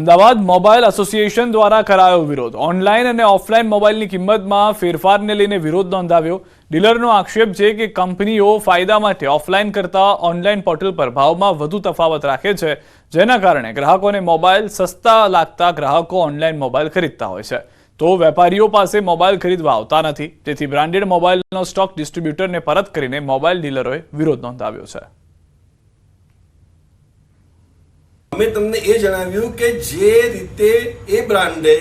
Ahmedabad mobile association દ્વારા કરાયો વિરોધ। ઓનલાઈન અને ઓફલાઈન મોબાઈલની કિંમતમાં ફેરફારને લઈને વિરોધ નોંધાવ્યો। ડીલરનો આક્ષેપ છે કે કંપનીઓ ફાયદા માટે ઓફલાઈન કરતાં ઓનલાઈન પોર્ટલ પર ભાવમાં વધુ તફાવત રાખે છે, જેના કારણે ગ્રાહકોને મોબાઈલ સસ્તા લાગતા ગ્રાહકો ઓનલાઈન મોબાઈલ ખરીદતા હોય છે, તો વેપારીઓ પાસે મોબાઈલ ખરીદવા આવતા નથી। તેથી બ્રાન્ડેડ મોબાઈલનો સ્ટોક ડિસ્ટ્રીબ્યુટરને પરત કરીને મોબાઈલ ડીલરોએ વિરોધ નોંધાવ્યો છે। અમે તમને એ જણાવ્યું કે જે રીતે એ બ્રાન્ડે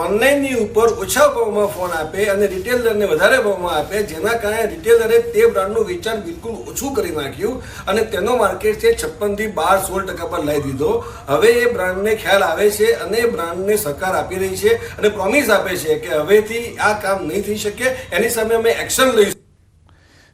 ઓનલાઈનની ઉપર ઓછા ભાવમાં ફોન આપે અને રિટેલરને વધારે ભાવમાં આપે, જેના કારણે રિટેલરે તે બ્રાન્ડનું વેચાણ બિલકુલ ઓછું કરી નાખ્યું અને તેનો માર્કેટ છે 56 થી 12-16% પર લાવી દીધો। હવે એ બ્રાન્ડને ખ્યાલ આવે છે અને એ બ્રાન્ડને સહકાર આપી રહી છે અને પ્રોમિસ આપે છે કે હવેથી આ કામ નહીં થઈ શકે, એની સામે અમે એક્શન લઈશું।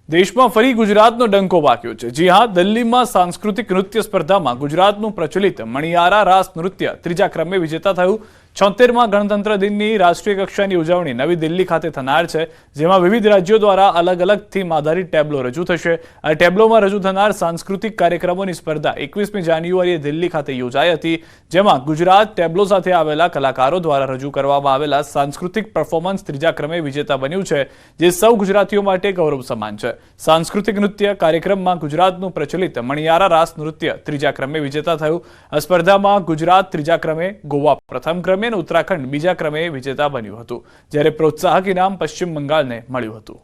દેશમાં ફરી ગુજરાતનો ડંકો વાગ્યો છે। જી હા, દિલ્હીમાં સાંસ્કૃતિક નૃત્ય સ્પર્ધામાં ગુજરાતનું પ્રચલિત મણિયારા રાસ નૃત્ય ત્રીજા ક્રમે વિજેતા થયું। 76મા ગણતંત્ર દિનની રાષ્ટ્રીય કક્ષાની ઉજવણી નવી દિલ્હી ખાતે થનાર છે, જેમાં વિવિધ રાજ્યો દ્વારા અલગ અલગ થીમ આધારિત ટેબ્લો રજૂ થશે। આ ટેબ્લોમાં રજૂ થનાર સાંસ્કૃતિક કાર્યક્રમોની સ્પર્ધા 21મી જાન્યુઆરીએ દિલ્હી ખાતે યોજાઈ હતી, જેમાં ગુજરાત ટેબ્લો સાથે આવેલા કલાકારો દ્વારા રજૂ કરવામાં આવેલા સાંસ્કૃતિક પરફોર્મન્સ ત્રીજા ક્રમે વિજેતા બન્યું છે, જે સૌ ગુજરાતીઓ માટે ગૌરવ સમાન છે। સાંસ્કૃતિક નૃત્ય કાર્યક્રમમાં ગુજરાતનું પ્રચલિત મણિયારા રાસ નૃત્ય ત્રીજા ક્રમે વિજેતા થયું। આ સ્પર્ધામાં ગુજરાત ત્રીજા ક્રમે, ગોવા પ્રથમ ક્રમે અને ઉત્તરાખંડ બીજા ક્રમે વિજેતા બન્યું હતું, જ્યારે પ્રોત્સાહક ઇનામ પશ્ચિમ બંગાળને મળ્યું હતું।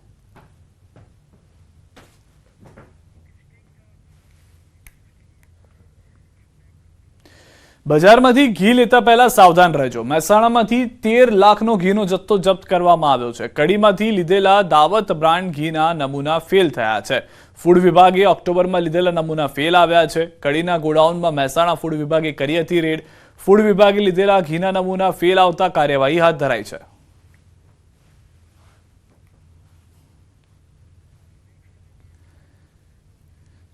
બજારમાંથી ઘી લેતા પહેલા સાવધાન રહેજો। મહેસાણામાંથી 13 લાખનો ઘીનો જથ્થો જપ્ત કરવામાં આવ્યો છે। કડીમાંથી લીધેલા દાવત બ્રાન્ડ ઘીના નમૂના ફેલ થયા છે। ફૂડ વિભાગે ઓક્ટોબરમાં લીધેલા નમૂના ફેલ આવ્યા છે। કડીના ગોડાઉનમાં મહેસાણા ફૂડ વિભાગે કરી હતી રેડ। ફૂડ વિભાગે લીધેલા ઘીના નમૂના ફેલ આવતા કાર્યવાહી હાથ ધરાઈ છે।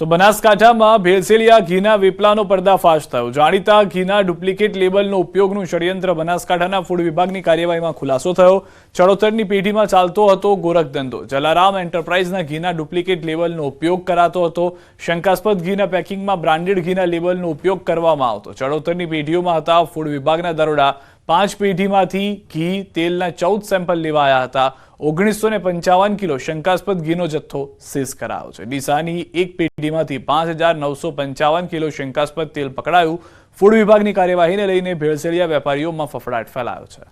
તો બનાસકાંઠામાં ભેળસેળિયા ઘીના વેપલાનો પર્દાફાશ થયો। જાણીતા ઘીના ડુપ્લિકેટ લેબલનો ઉપયોગનું ષડયંત્ર બનાસકાંઠાના ફૂડ વિભાગની કાર્યવાહીમાં ખુલાસો થયો। ચડોતરની પેઢીમાં ચાલતો હતો ગોરખ ધંધો। જલારામ એન્ટરપ્રાઇઝના ઘીના ડુપ્લિકેટ લેબલનો ઉપયોગ કરાતો હતો। શંકાસ્પદ ઘીના પેકિંગમાં બ્રાન્ડેડ ઘીના લેબલનો ઉપયોગ કરવામાં આવતો। ચડોતરની પેઢીઓમાં હતા ફૂડ વિભાગના દરોડા। 5 પેઢીમાંથી ઘી તેલના 14 સેમ્પલ લેવાયા હતા। 1955 કિલો શંકાસ્પદ ઘીનો જથ્થો સીઝ કરાયો છે। ડીસાની એક પેઢીમાંથી 5955 કિલો શંકાસ્પદ તેલ પકડાયું। ફૂડ વિભાગની કાર્યવાહીને લઈને ભેળસેળિયા વેપારીઓમાં ફફડાટ ફેલાયો છે।